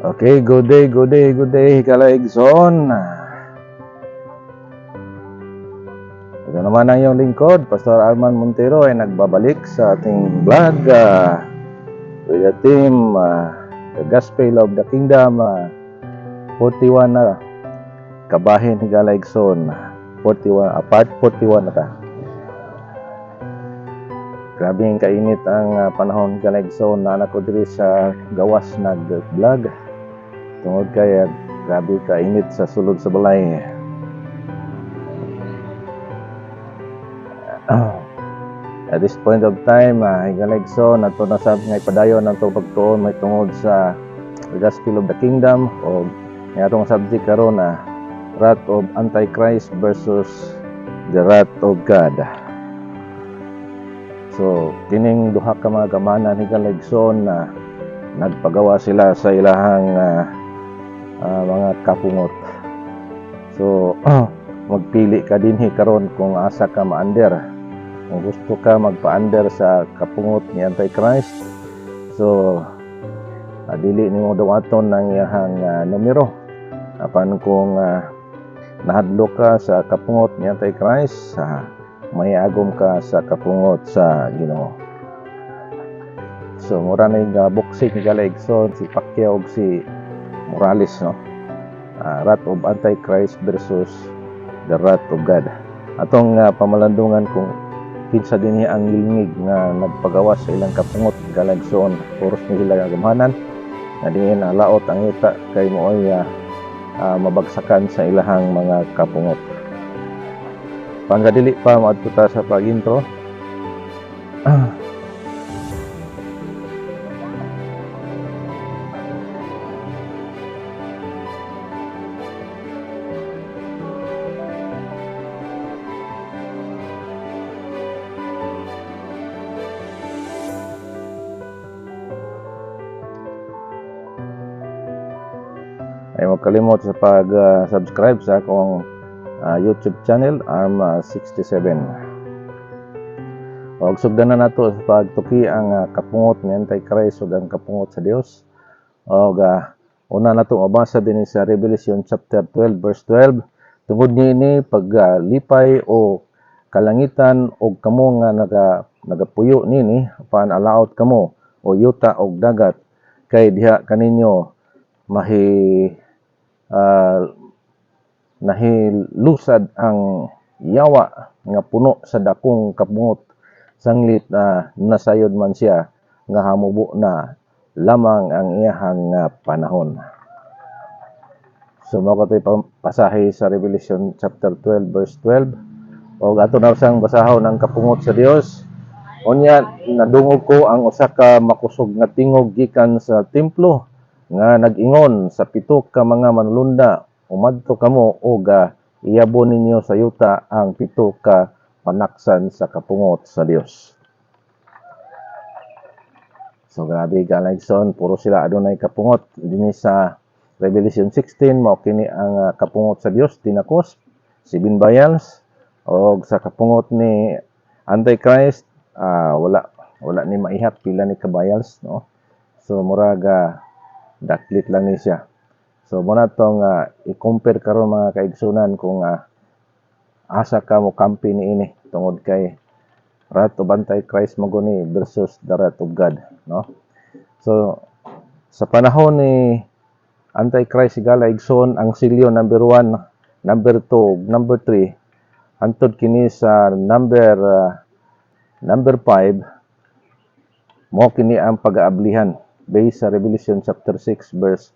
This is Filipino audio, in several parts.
Okay, good day, good day, good day, Kalaigson. Ito naman ang iyong lingkod, Pastor Arman Montero ay nagbabalik sa ating vlog with the team, The Gospel of the Kingdom, 41 na kabahin ni Kalaigson, 41, part 41 na ta. Grabe ang kainit ang panahon ni Kalaigson na anak ko diri sa gawas nag-vlog. Tungod kay grabe kainit sa sulod sa balay. At this point of time, Kalaigson nato na sa nga padayon ang pagtuon may tungod sa the Gospel of the Kingdom o nga atong subject karon na wrath of Antichrist versus the wrath of God. So kining duha ka mga gamana ni Kalaigson na nagpagawa sila sa ilahang mga kapungot. So magpili ka dinhi karon kung asa ka ma-under. Kung gusto ka magpa-under sa kapungot ni Antichrist, so dili nimo dawaton ng iyahang numero. Apan kung nahadlok ka sa kapungot ni Antichrist, may agom ka sa kapungot sa Ginoo. So mura na yung boxing ni Kalaigson, si Pacquiao ug si Morales, no? Wrath of Antichrist versus the wrath of God. Atong pamalandungan kung kinsa dinhi ang lingig nga nagpagawas sa ilang kapungot ni Kalaigson, puros ni sila gamahanan nga diin laot ang yuta kay mooy mabagsakan sa ilahang mga kapungot. Panggadili pa maadto ta sa pag-intro. Ay magkalimot sa pag-subscribe sa akong YouTube channel, ARM67. Og sugdanan nato sa pagtuki ang kapungot ni Antichrist ug ang kapungot sa Dios. Og una nato mabasa din sa Revelation chapter 12 verse 12. Tungod niini paglipay o kalangitan og kamo nga nagapuyo nini apan alaot kamo o yuta og dagat kay diha kaninyo nahilusad ang yawa nga puno sa dakong kapungot sanglit nasayod man siya nga hamubo na lamang ang iyahang panahon. So mao kay pasahe sa Revelation chapter 12 verse 12 og ato na sang basahon ang kapungot sa Dios. Unya nadungog ko ang usa ka makusog nga tingog gikan sa templo nga nag-ingon sa pito ka mga manlunda, umadto kamo og iyabon ninyo sa yuta ang pito ka panaksan sa kapungot sa Dios. So grabe Kalaigson, puro sila adunay kapungot dinhi sa Revelation 16 mao kini ang kapungot sa Dios tinakos 7 vials og sa kapungot ni Antichrist wala ni maihat pila ni ka vials, no? So murag daklit lang ni siya. So muna tong i-compare karon mga kaigsunan kung asa ka mo kampi niini tungod kay wrath of Antichrist mo guni versus the wrath of God, no? So sa panahon ni Antichrist si Kalaigson, ang silyo number 1, number 2, number 3 hantod kini sa number 5 mo kini ang pag-aablihan based sa Revelation chapter 6 verse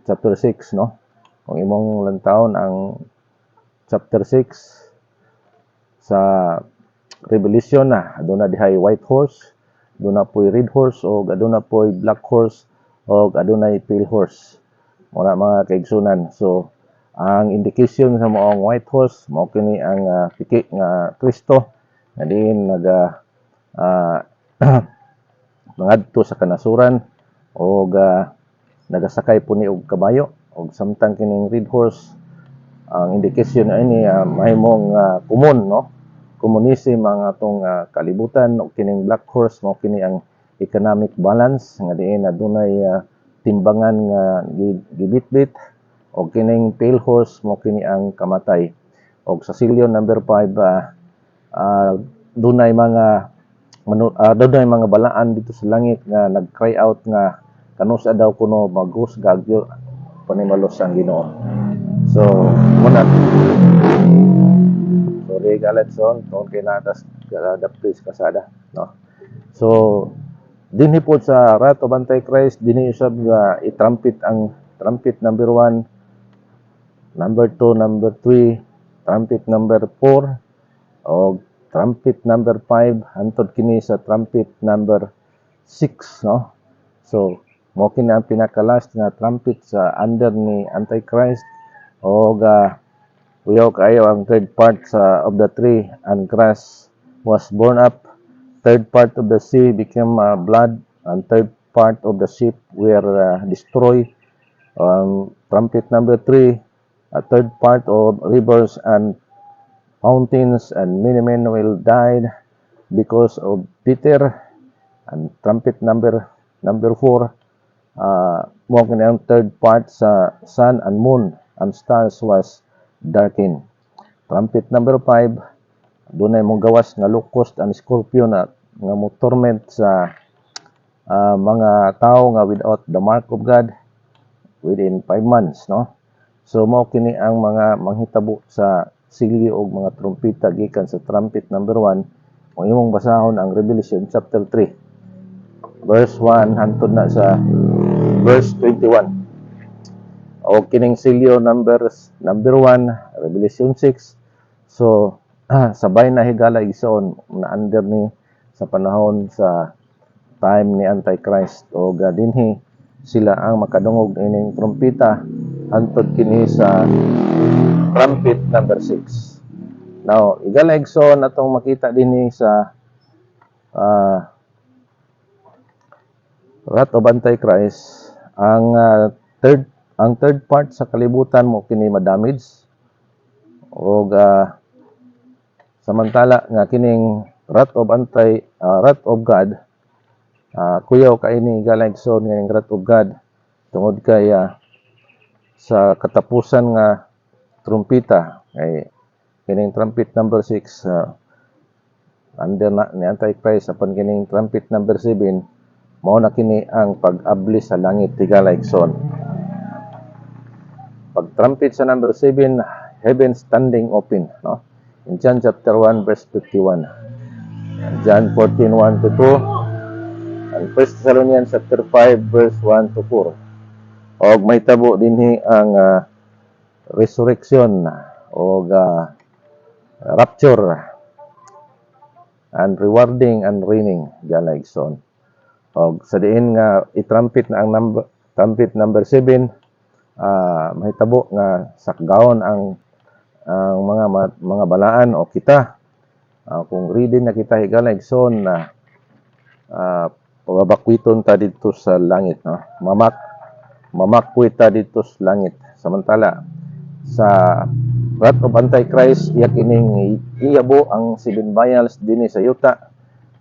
chapter 6, no? Kung imong lantawon ang chapter 6 sa Revelation aduna dihay white horse, aduna poy red horse o aduna poy black horse o adunay pale horse. Mura mga kaigsunan. So ang indication sa moong white horse mao kini ang piki nga Kristo nga diin mangadto sa kanasuran o nagasakay po ni og kabayo og samtang kining red horse ang indikasyon ini mahimong common, no? Communism ang atong kalibutan og kining black horse mao kini ang economic balance nga diin adunay timbangan nga gibitbit o kining pale horse mo kini ang kamatay. Og sa silyo number 5 dunay mga balaan dito sa langit nga nag-cry out nga kanusa daw kuno maghusgagyo panimalos ang Ginoo. So muna sorry Galexon tungod kay natas daptis kasada, no. So dinhi po sa Wrath of Antichrist dinhi usab nga itrumpet ang trumpet number 1, number 2, number 3, trumpet number 4 o trumpet number 5 hantod kini sa trumpet number 6, no. So mo kini ang pinaka-last nga trumpet sa under ni Antichrist o uyaw kayo ang third part of the tree and grass was born up, third part of the sea became blood, and third part of the ship were destroyed. Trumpet number 3, a third part of rivers and fountains, and many men will die because of bitter. And trumpet number 4, mo kini ang third part sa sun and moon and stars was darkened. Trumpet number 5, dunay mong gawas nga locust and scorpion nga mo torment sa mga tao nga without the mark of God within 5 months, no. So mao kini ang mga manghitabo sa silyo og mga trumpeta gikan sa trumpet number 1. Kung imong basahon ang Revelation chapter 3 verse 1 hantod na sa verse 21. O kining silyo number 1 Revelation 6. So sabay na higala igsoon na under ni sa panahon sa time ni Antichrist o dinhi sila ang makadungog ining trumpeta hantod kini sa trumpet number 6. Now igala igsoon atong makita dinhi sa Wrath of Antichrist ang third part sa kalibutan mo kini madamage o samantala nga kining Wrath of God kuyaw kaini galagson nga ning Wrath of God tungod kay sa katapusan nga trumpeta kay kining trumpet number 6 under na ni Antichrist apan kining trumpet number 7 mao na kini ang pag-abli sa langit tigalagson. Pag trumpet sa number 7, heaven standing open, no. In John chapter 1 verse 51. John 14:1 to 2. And 1 Thessalonians chapter 5 verse 1 to 4. Og may tabo dinhi ang resurrection o rapture and rewarding and reigning galagson. Og sa diin nga itrumpet na ang trumpet number 7 mahitabo nga sakgaon ang mga balaan o kita kung ready na kita higalagson na pababakwiton ta dito sa langit, no. Mamakwit ta dito sa langit. Samantala sa Wrath of Antichrist iya kining iyabo ang 7 vials dinhi sa yuta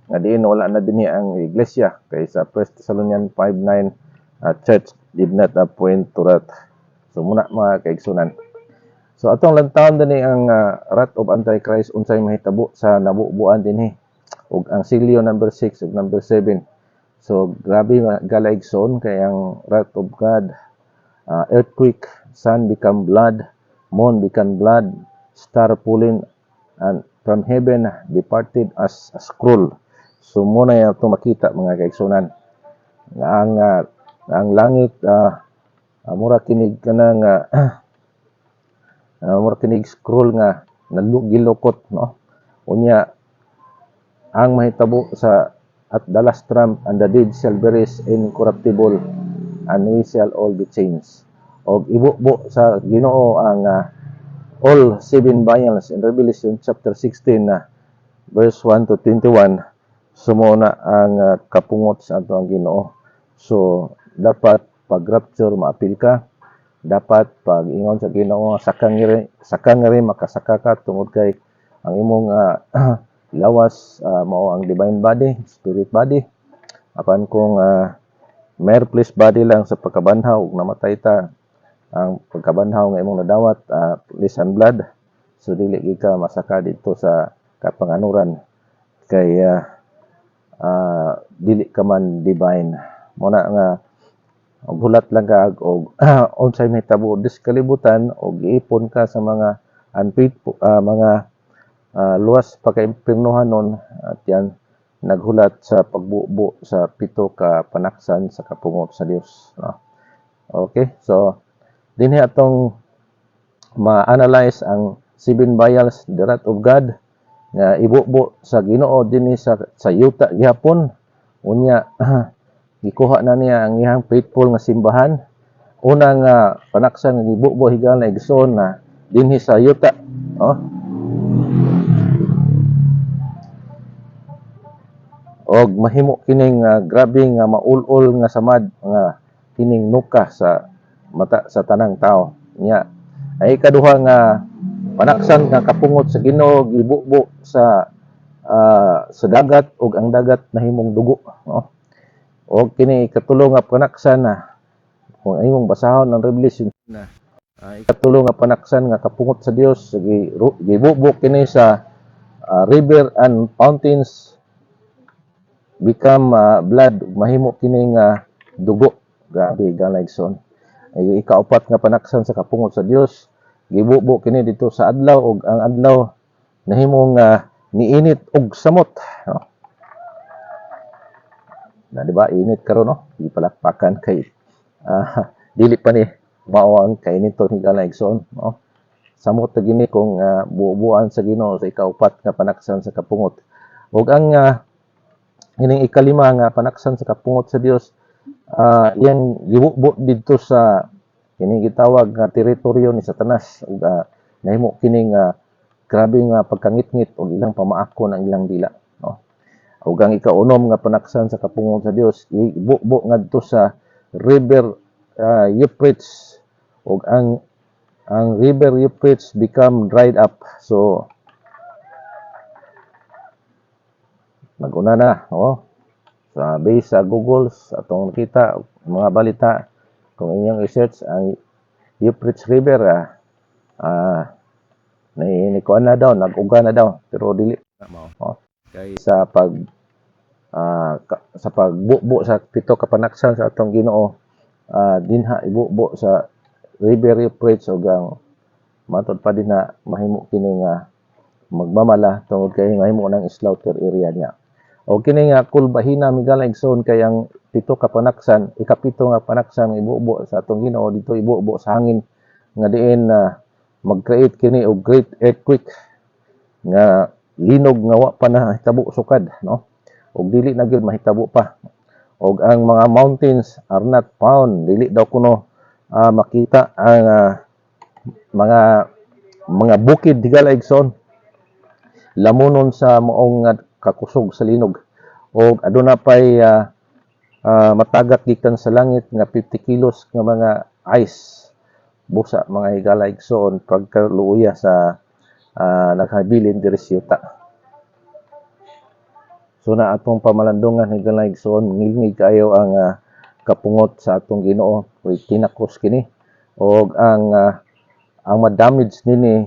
nga diin wala na dinhi ang iglesia kay sa 1 Thessalonians 5:9 church did not appoint to wrath. So muna mga kaigsunan. So atong lantawon dinhi ang Wrath of Antichrist unsay mahitabo sa nabubuan dinhi ug ang silyo number 6 ug number 7. So grabe galaigson kay ang Wrath of God, earthquake, sun become blood, moon become blood, star falling and from heaven departed as a scroll. So muna yung itong makita mga kaigsunan nga ang langit mura kinig kanang mura kinig scroll nga gilukot, no. Unya ang mahitabo sa at the last trump and the dead shall be raised incorruptible and we shall all be changed. Og ibubo sa Ginoo ang all 7 vials in Revelation chapter 16 verse 1 to 21. Sumuna ang kapungot sa atong Ginoo. So dapat pag rapture maapil ka, dapat pag ingon sa Ginoo sakang ngiri makasaka ka tungod kay ang imong lawas mao ang divine body, spirit body. Apan kung mere flesh body lang sa pagkabanhaw ug namatay ta, ang pagkabanhaw nga imong nadawat flesh and blood, so dili gid ka masaka dito sa kapanganuran kay dili ka man divine. Muna nga bulat lang ka og unsay mahitabo dis kalibutan og giipon ka sa mga unfaithful mga luwas pagkaimpirnohanon at yan naghulat sa pagbubo sa 7 ka panaksan sa kapungot sa Dios, no? Okay, so dinhi atong ma-analyze ang 7 vials, the wrath of God nga ibubo sa Ginoo dinhi sa yuta gihapon. Unya gikuha na niya ang iyang faithful nga simbahan. Una nga panaksan nga gibubo higala igsoon na dinhi sa yuta, oh. Og mahimo kining grabe nga maul-ul nga samad nga kining nuka sa mata sa tanang tao nya. Ay ikaduha nga panaksan nga kapungot sa Ginoo gibubo sa dagat ug ang dagat nahimong dugo, no? Og kini ikatulo nga panaksan na kung imong basahon ang Revelation na ikatulo nga panaksan nga kapungot sa Dios gibubo kini sa river and fountains become blood, mahimo kini nga dugo. Grabe galaigson. Ay ikaapat nga panaksan sa kapungot sa Dios gibubo kini dito sa adlaw ug ang adlaw nahimong niinit og samot, no? Na di ba init karon, no? Gipalakpakan kay dili pa ni mao ang kainit ni galaigson, no? Samot ta gini kung buuan sa Ginoo sa ikaapat nga panaksan sa kapungot. Ug ang ining ikalima nga panaksan sa kapungot sa Dios yan gibubo dito sa kini gitawag nga teritoryo ni Satanas ug nahimo kini nga grabe nga pagkangit-ngit og ilang pamaakon ang ilang dila, no? Ug ang ikaunom nga panaksan sa kapungot sa Dios gibubo ngadto sa river Euphrates ug ang river Euphrates become dried up. So naguna na, oh. Sa base sa Google atong nakita mga balita kung inyong research ang Euphrates River nikuan na daw, nag-uga na daw pero dili oh. Kay sa pagbubo sa 7 ka panaksan sa atong Ginoo dinha ibubo sa river Euphrates ug ang matod pa dinha mahimo kini nga magmamala tungod kay mahimo nang slaughter area niya. O kini nga kulbahina migalaigson kay ang 7 ka panaksan, ikapito nga panaksan ibubo sa atong Ginoo dito ibubo sa hangin nga diin mag-create kini og great earthquake nga linog nga wa pa nahitabo sukad, no? Og dili na gyud mahitabo pa. Og ang mga mountains are not found, dili daw kuno makita ang mga bukid digalaigson lamunon sa maong kakusog sa linog og aduna pay matagak gikan sa langit nga 50 kilos nga mga ice busa mga higalaigsoon pagkaluuya sa naghabilin diri sa yuta. So na atong pamalandungan higalaigsoon ngilngig kayo ang kapungot sa atong Ginoo kay tinakos kini og ang ma-damage nini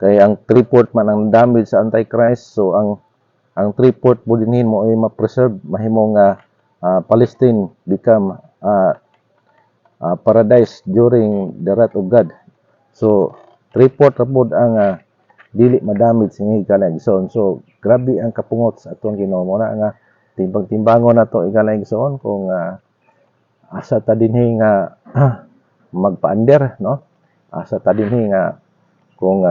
kay ang 3/4 man ang damage sa Antichrist. So ang 3/4 mo dinhin mo ay ma-preserve mahimong Palestine become paradise during the wrath of God. So 3/4 rapod ang dili ma-damage ni galaigsoon. So grabe ang kapungot sa atong Ginoo. Mo na nga timbang-timbangon nato igalaigsoon kung asa ta dinhi nga magpa-under, no? Asa ta dinhi nga kung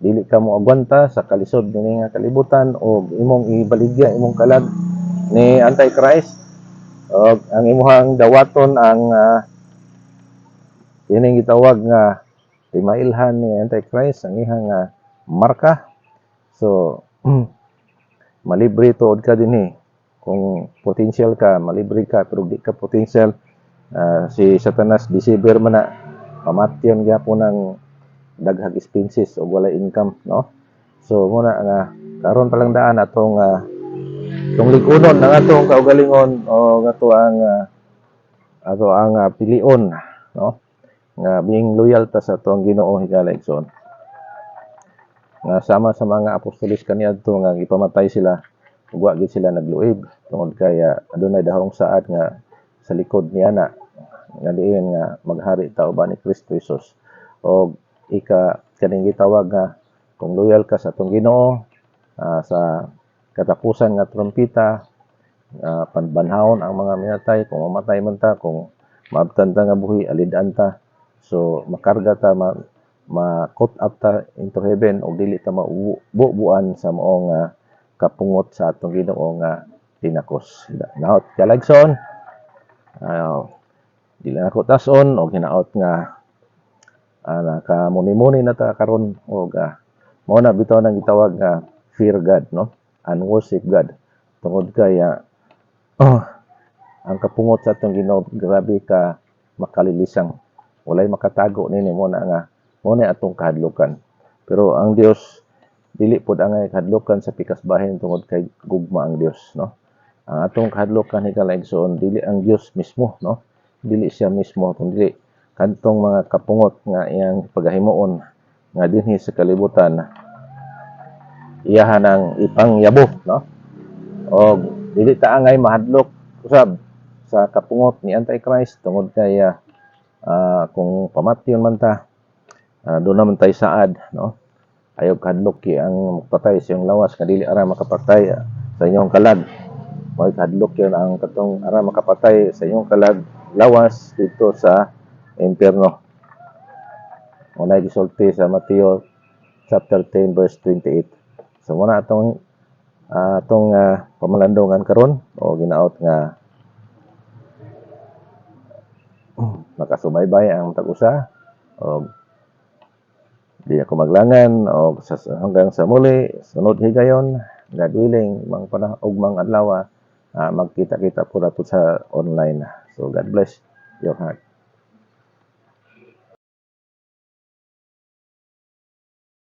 dili ka mo agwanta sa kalisod ni nga kalibutan o imong ibaligya imong kalag ni Antichrist o ang imong dawaton ang ining gitawag nga timailhan ni Antichrist ang ihang marka. So malibre tuod ka dinhi kung potential ka malibre ka pero di ka potential si Satanas deceiver man na pamatyon gyapon ang daghang expenses o wala income, no? So muna nga karon pa lang daan atong Itong likunon ng atong kaugalingon o ato ang pilion, no? Nga being loyal ta sa atong Ginoo higala igsoon. Nga sama sa mga apostolis kaniadto nga gipamatay sila, ug wa gid sila nagluib tungod kay adunay dahong saad nga sa likod niya na nga diin nga maghari ta uban ni Kristo Jesus. O kaning gitawag nga kung loyal ka sa atong Ginoo, sa katapusan nga trompeta, panbanhawon ang mga minatay, kung mamatay man ta, kung maabtan ta nga buhi, alid-an ta. So makarga ta, ma-caught up ta into heaven o dili ta maubuan sa maong kapungot sa atong Ginoo nga tinakos. Naot kalagson, dili na ako tason o hinaot nga nakamuni-muni na ta karon og mao na bitaw nang gitawag nga fear God, no? And worship God. Tungod kay ang kapungot sa atong Ginoo grabe ka makalilisang. Walay makatago nini mo na atong kahadlukan. Pero ang Dios dili pod angay kahadlukan sa pikas bahin tungod kay gugma ang Dios, no? Ang atong kahadlukan higalaigsoon dili ang Dios mismo, no? Dili siya mismo kundi kantong mga kapungot nga iyang pagahimuon nga dinhi sa kalibutan iyahan ang ipangyabo, no? O dili ta angay mahadlok usab sa kapungot ni Antichrist tungod kay kung pamatyon man ta, doon naman tayo saad, no? Ayaw kahadlok ang patay sa iyong lawas nga dili ara makapatay sa inyong kalag. May kahadlok yun ang katong ara makapatay sa inyong kalag lawas dito sa impierno. Unay gisulti sa Mateo chapter 10 verse 28. So muna atong pamalandongan karon o ginaot nga makasubaybay ang tag-usa o di ako maglangan o hanggang sa muli sunod higayon, God willing, ugmang adlaw magkita-kita po nato sa online. So God bless your heart.